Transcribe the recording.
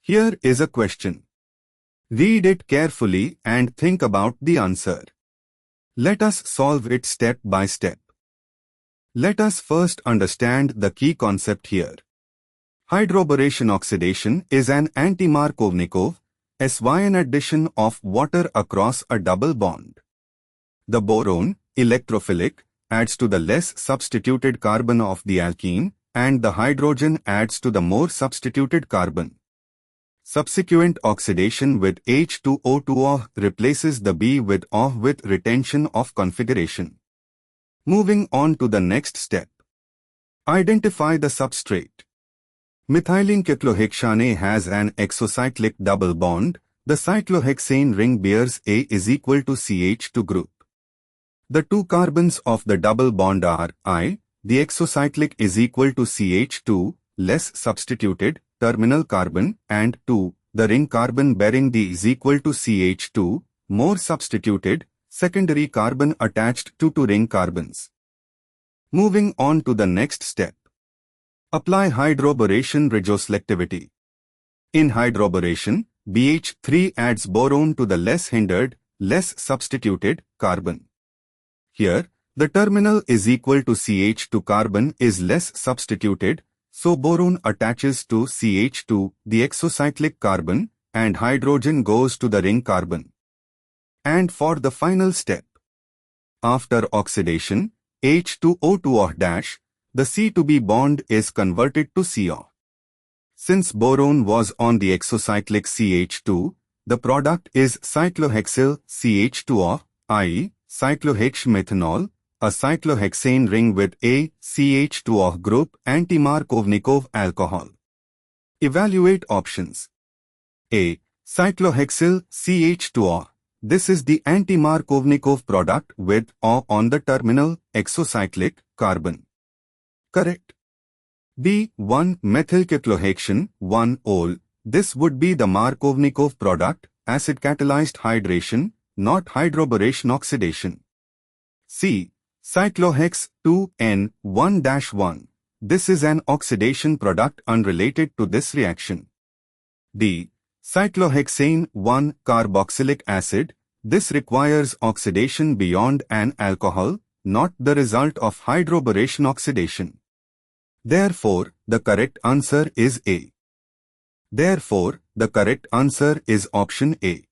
Here is a question. Read it carefully and think about the answer. Let us solve it step by step. Let us first understand the key concept here. Hydroboration-oxidation is an anti-Markovnik SYN addition of water across a double bond. The boron, electrophilic, adds to the less substituted carbon of the alkene, and the hydrogen adds to the more substituted carbon. Subsequent oxidation with H2O2 replaces the B with O with retention of configuration. Moving on to the next step. Identify the substrate. Methylene cyclohexane has an exocyclic double bond. The cyclohexane ring bears A is equal to CH2 group. The two carbons of the double bond are I, the exocyclic is equal to CH2, less substituted, terminal carbon, and 2, the ring carbon bearing D is equal to CH2, more substituted, secondary carbon attached to two ring carbons. Moving on to the next step. Apply hydroboration retroselectivity. In hydroboration, BH3 adds boron to the less hindered, less substituted carbon. Here, the terminal is equal to CH2 carbon is less substituted, so boron attaches to CH2, the exocyclic carbon, and hydrogen goes to the ring carbon. And for the final step. After oxidation, H2O2-, the C to B bond is converted to CO. Since boron was on the exocyclic CH2, the product is cyclohexyl CH2O, i.e., cyclohexmethanol, a cyclohexane ring with a CH2O group anti-Markovnik alcohol. Evaluate options. A. Cyclohexyl CH2O. This is the anti-Markovnik product with O on the terminal exocyclic carbon. Correct. B. 1-methylcyclohexane, 1-ol. This would be the Markovnik product, acid-catalyzed hydration, not hydroboration-oxidation. C. Cyclohex 2N1-1. This is an oxidation product unrelated to this reaction. D. Cyclohexane 1-carboxylic acid. This requires oxidation beyond an alcohol, not the result of hydroboration-oxidation. Therefore, the correct answer is A. Therefore, the correct answer is option A.